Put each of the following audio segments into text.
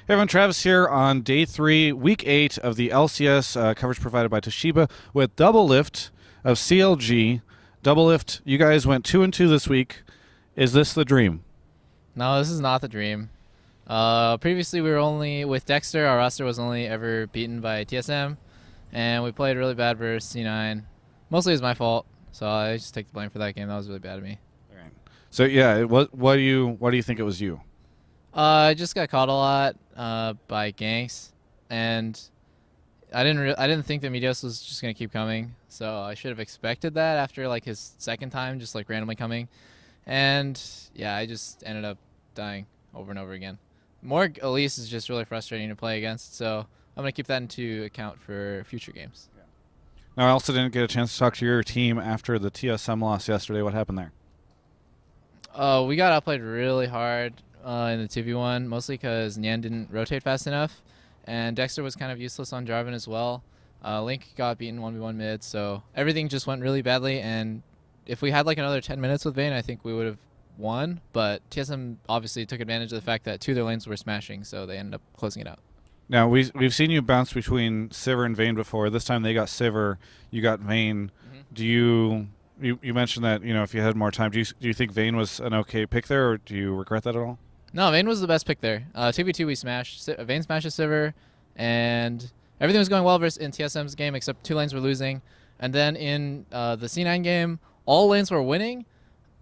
Hey everyone, Travis here on day 3, week 8 of the LCS, coverage provided by Toshiba with DoubleLift of CLG. DoubleLift, you guys went 2-2 this week. Is this the dream? No, this is not the dream. Previously, we were only with Dexter. Our roster was only ever beaten by TSM, and we played really bad versus C9. Mostly it was my fault, so I just take the blame for that game. That was really bad of me. All right. So yeah, what do you think it was you? I just got caught a lot by ganks, and I didn't think that Meteos was just gonna keep coming. So I should have expected that after like his second time, just like randomly coming, and yeah, I just ended up dying over and over again. Morg Elise is just really frustrating to play against, so I'm gonna keep that into account for future games. Yeah. Now, I also didn't get a chance to talk to your team after the TSM loss yesterday. What happened there? We got outplayed really hard in the 2v1, mostly because Nyan didn't rotate fast enough, and Dexter was kind of useless on Jarvan as well. Link got beaten 1v1 mid, so everything just went really badly, and if we had like another 10 minutes with Vayne, I think we would have won, but TSM obviously took advantage of the fact that two of their lanes were smashing, so they ended up closing it out. Now, we've seen you bounce between Sivir and Vayne before. This time they got Sivir, you got Vayne. Mm-hmm. Do you mentioned that, if you had more time, do you think Vayne was an okay pick there, or do you regret that at all? No, Vayne was the best pick there. 2v2 we smashed. Vayne smashes Sivir, and everything was going well versus in TSM's game, except two lanes were losing. And then in the C9 game, all lanes were winning,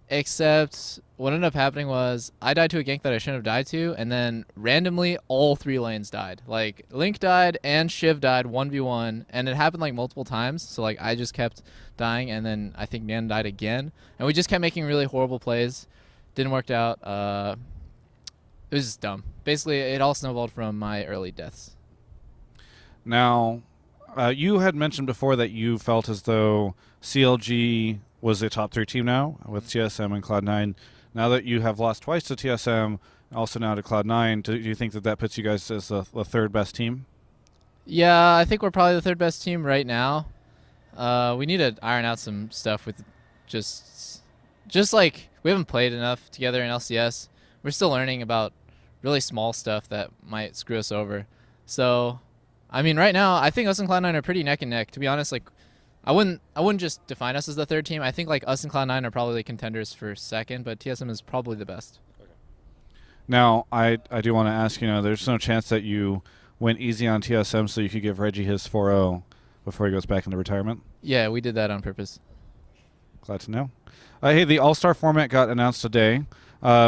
except what ended up happening was I died to a gank that I shouldn't have died to, and then randomly all three lanes died. Like Link died and Shiv died 1v1, and it happened like multiple times. So like I just kept dying, and then I think Nan died again, and we just kept making really horrible plays. Didn't work out. It was just dumb. Basically, it all snowballed from my early deaths. Now, you had mentioned before that you felt as though CLG was a top 3 team now with TSM and Cloud9. Now that you have lost twice to TSM, also now to Cloud9, do you think that puts you guys as the third best team? Yeah, I think we're probably the third best team right now. We need to iron out some stuff with just like we haven't played enough together in LCS. We're still learning about really small stuff that might screw us over. So, I mean, right now, I think us and Cloud9 are pretty neck and neck. To be honest, like, I wouldn't just define us as the third team. I think like us and Cloud9 are probably contenders for second, but TSM is probably the best. Okay. Now, I do want to ask, there's no chance that you went easy on TSM so you could give Reggie his 4-0 before he goes back into retirement? Yeah, we did that on purpose. Glad to know. Hey, the All-Star format got announced today,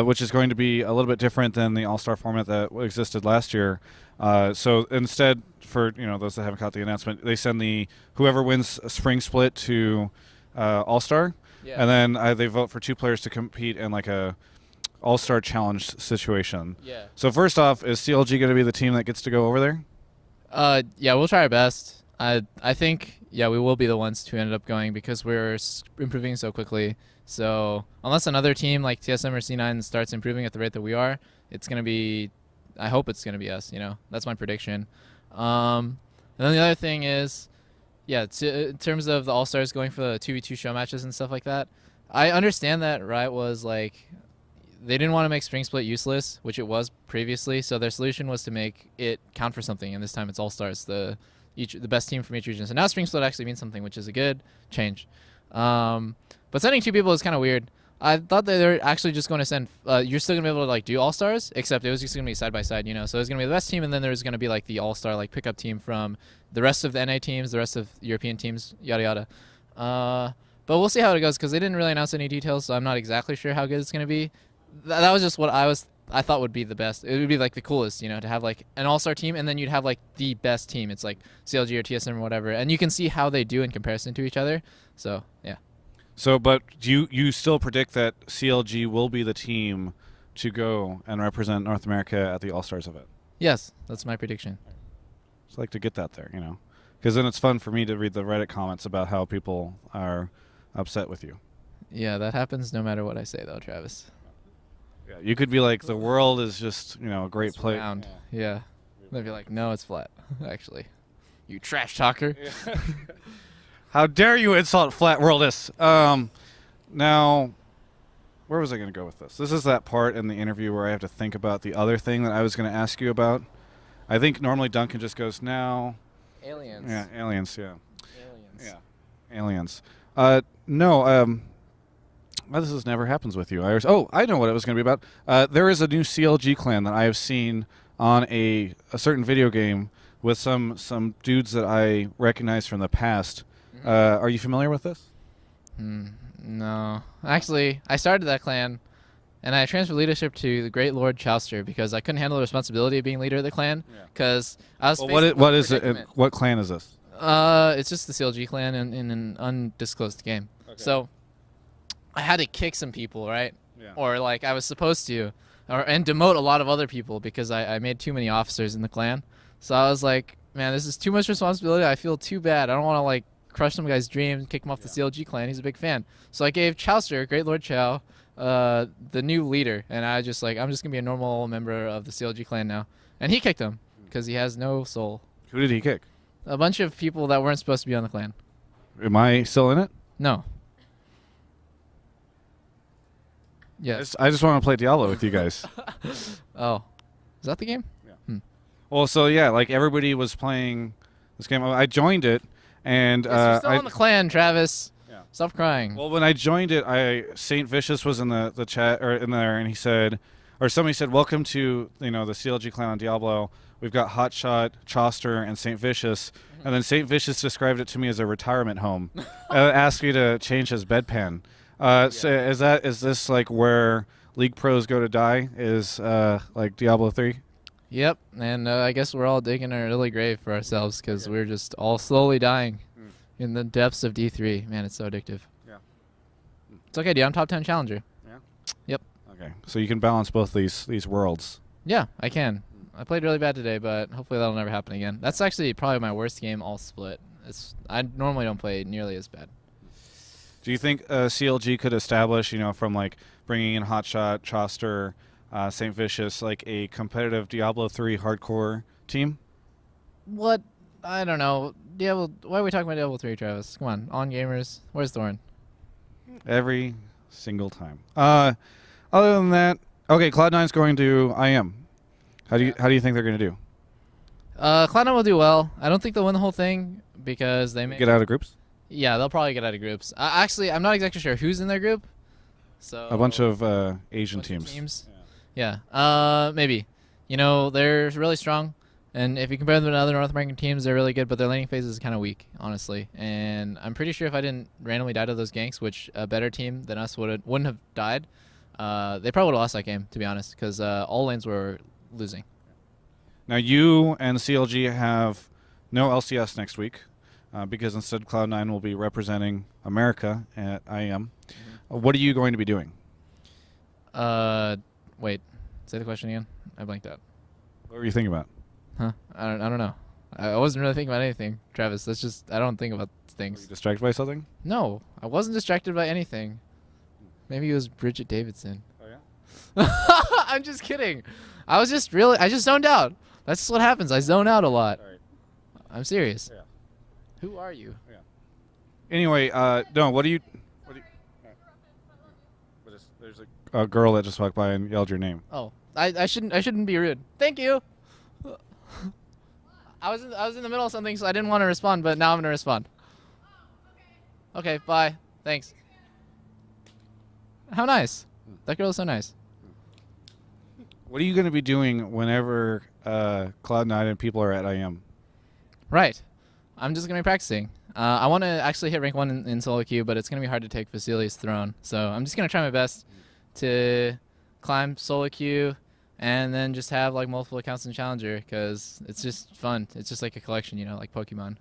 which is going to be a little bit different than the All-Star format that existed last year. So instead, for those that haven't caught the announcement, they send whoever wins a spring split to All-Star, Yeah. and then they vote for 2 players to compete in like a All-Star challenge situation. Yeah. So first off, is CLG going to be the team that gets to go over there? Yeah, we'll try our best. I think, yeah, we will be the ones to end up going because we're improving so quickly. So unless another team like TSM or C9 starts improving at the rate that we are, it's going to be, I hope it's going to be us, That's my prediction. And then the other thing is, yeah, in terms of the All-Stars going for the 2v2 show matches and stuff like that, I understand that Riot was like, they didn't want to make Spring Split useless, which it was previously, so their solution was to make it count for something, and this time it's All-Stars, the best team from each region. So now Spring Split actually means something, which is a good change. But sending 2 people is kind of weird. I thought that they were actually just going to send, you're still going to be able to like do All-Stars, except it was just going to be side by side, So it was going to be the best team, and then there was going to be like the All-Star like pickup team from the rest of the NA teams, the rest of European teams, yada yada. But we'll see how it goes because they didn't really announce any details, so I'm not exactly sure how good it's going to be. That was just what I thought would be the best. It would be like the coolest, to have like an all-star team, and then you'd have like the best team. It's like CLG or TSM or whatever, and you can see how they do in comparison to each other. So yeah. So, but do you still predict that CLG will be the team to go and represent North America at the All-Stars event? Yes, that's my prediction. Just like to get that there, because then it's fun for me to read the Reddit comments about how people are upset with you. Yeah, that happens no matter what I say, though, Travis. Yeah, you could be like, the world is just, a great place. Round. Yeah. They'd be like, no, it's flat, actually. You trash talker. Yeah. How dare you insult flat worldist? Now, where was I going to go with this? This is that part in the interview where I have to think about the other thing that I was going to ask you about. I think normally Duncan just goes now. Aliens. Yeah, aliens. Yeah. Aliens. Yeah. Aliens. No. Well, this never happens with you, Iris. Oh, I know what it was going to be about. There is a new CLG clan that I have seen on a certain video game with some dudes that I recognize from the past. Are you familiar with this? No. Actually, I started that clan, and I transferred leadership to the Great Lord Chouster because I couldn't handle the responsibility of being leader of the clan. Because I was. Well, what is it? What clan is this? It's just the CLG clan in an undisclosed game. Okay. So I had to kick some people, right? Yeah. Or like I was supposed to, and demote a lot of other people because I made too many officers in the clan. So I was like, man, this is too much responsibility. I feel too bad. I don't want to like crush some guy's dreams, kick him off the CLG clan. He's a big fan. So I gave Chouster, Great Lord Chow, the new leader, and I'm just gonna be a normal member of the CLG clan now. And he kicked him because he has no soul. Who did he kick? A bunch of people that weren't supposed to be on the clan. Am I still in it? No. Yes. I just want to play Diablo with you guys. Oh, is that the game? Yeah. Well, so yeah, like everybody was playing this game. I joined it, and Yes, you're still on the clan, Travis. Yeah. Stop crying. Well, when I joined it, Saint Vicious was in the chat or in there, and he said, or somebody said, "Welcome to the CLG clan on Diablo. We've got Hotshot, Chauster, and Saint Vicious." And then Saint Vicious described it to me as a retirement home. Asked me to change his bedpan. So is this like where League pros go to die? Is like Diablo 3? Yep, and I guess we're all digging our early grave for ourselves because we're just all slowly dying in the depths of D3. Man, it's so addictive. Yeah. It's okay, dude. I'm top 10 challenger. Yeah. Yep. Okay, so you can balance both these worlds. Yeah, I can. I played really bad today, but hopefully that'll never happen again. That's actually probably my worst game all split. I normally don't play nearly as bad. Do you think CLG could establish, from like bringing in Hotshot, Chauster, Saint Vicious, like a competitive Diablo 3 hardcore team? What? I don't know. Diablo. Why are we talking about Diablo 3, Travis? Come on gamers. Where's Thorin? Every single time. Other than that, okay, Cloud9's going to IM. How do you think they're going to do? Cloud9 will do well. I don't think they'll win the whole thing because they may get out of groups. Yeah, they'll probably get out of groups. Actually, I'm not exactly sure who's in their group. So a bunch of Asian teams. Yeah. Maybe. They're really strong, and if you compare them to other North American teams, they're really good. But their laning phase is kind of weak, honestly. And I'm pretty sure if I didn't randomly die to those ganks, which a better team than us wouldn't have died, they probably would have lost that game, to be honest, because all lanes were losing. Now you and CLG have no LCS next week. Because instead Cloud9 will be representing America at IM. What are you going to be doing? Wait. Say the question again. I blanked out. What were you thinking about? Huh? I don't know. I wasn't really thinking about anything, Travis. That's just I don't think about things. Were you distracted by something? No, I wasn't distracted by anything. Maybe it was Bridget Davidson. Oh yeah. I'm just kidding. I just zoned out. That's just what happens. I zone out a lot. All right. I'm serious. Yeah. Who are you? Yeah. Anyway, no. What do you? There's a girl that just walked by and yelled your name. Oh, I shouldn't be rude. Thank you. I was in the middle of something, so I didn't want to respond, but now I'm gonna respond. Okay, bye. Thanks. How nice. That girl is so nice. What are you going to be doing whenever Cloud9 and people are at IM? Right. I'm just going to be practicing. I want to actually hit rank 1 in solo queue, but it's going to be hard to take Vasili's throne. So I'm just going to try my best to climb solo queue and then just have like multiple accounts in Challenger because it's just fun. It's just like a collection, like Pokemon.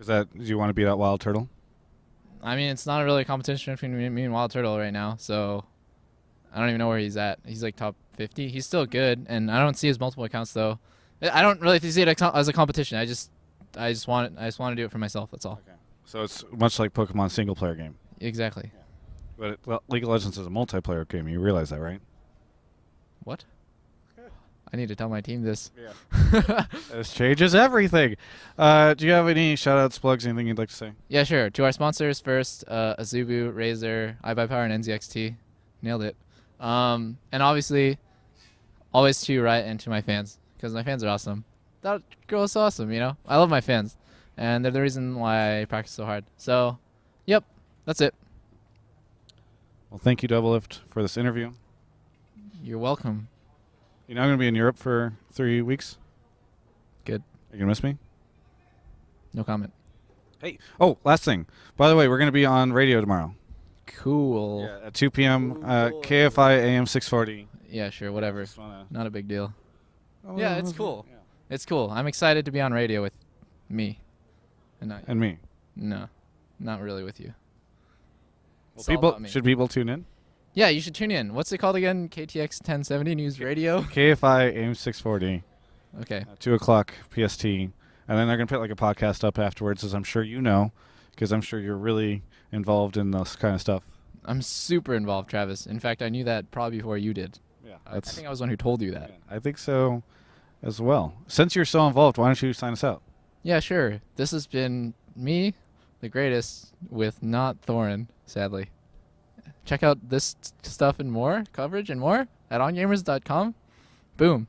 Do you want to beat out Wild Turtle? I mean, it's not really a competition between me and Wild Turtle right now, so I don't even know where he's at. He's like top 50. He's still good, and I don't see his multiple accounts though. I don't really see it as a competition. I just want to do it for myself. That's all. Okay. So it's much like Pokemon single player game. Exactly. Yeah. But League of Legends is a multiplayer game. You realize that, right? What? I need to tell my team this. Yeah. This changes everything. Do you have any shout-outs, plugs, anything you'd like to say? Yeah, sure. To our sponsors first, Azubu, Razer, iBuyPower, and NZXT. Nailed it. And obviously, always to Riot and to my fans, because my fans are awesome. That girl is so awesome, you know? I love my fans, and they're the reason why I practice so hard. So, yep, that's it. Well, thank you, DoubleLift, for this interview. You're welcome. You know I'm going to be in Europe for 3 weeks. Good. Are you going to miss me? No comment. Hey. Oh, last thing. By the way, we're going to be on radio tomorrow. Cool. Yeah, at 2 p.m. KFI AM 640. Yeah, sure, whatever. Just wanna- Not a big deal. Oh, Yeah, it's cool. Yeah. It's cool. I'm excited to be on radio with me. And not And me. No, not really with you. Well, It's all about people me. should people tune in? Yeah, you should tune in. What's it called again? KTX 1070 News Radio? KFI AM 640. Okay. 2 o'clock PST. And then they're going to put like a podcast up afterwards, as I'm sure you know, because I'm sure you're really involved in this kind of stuff. I'm super involved, Travis. In fact, I knew that probably before you did. Yeah, I think I was the one who told you that. I think so as well. Since you're so involved, why don't you sign us out? Yeah, sure. This has been me, the greatest, with not Thorin, sadly. Check out this stuff and more, coverage and more at ongamers.com. Boom.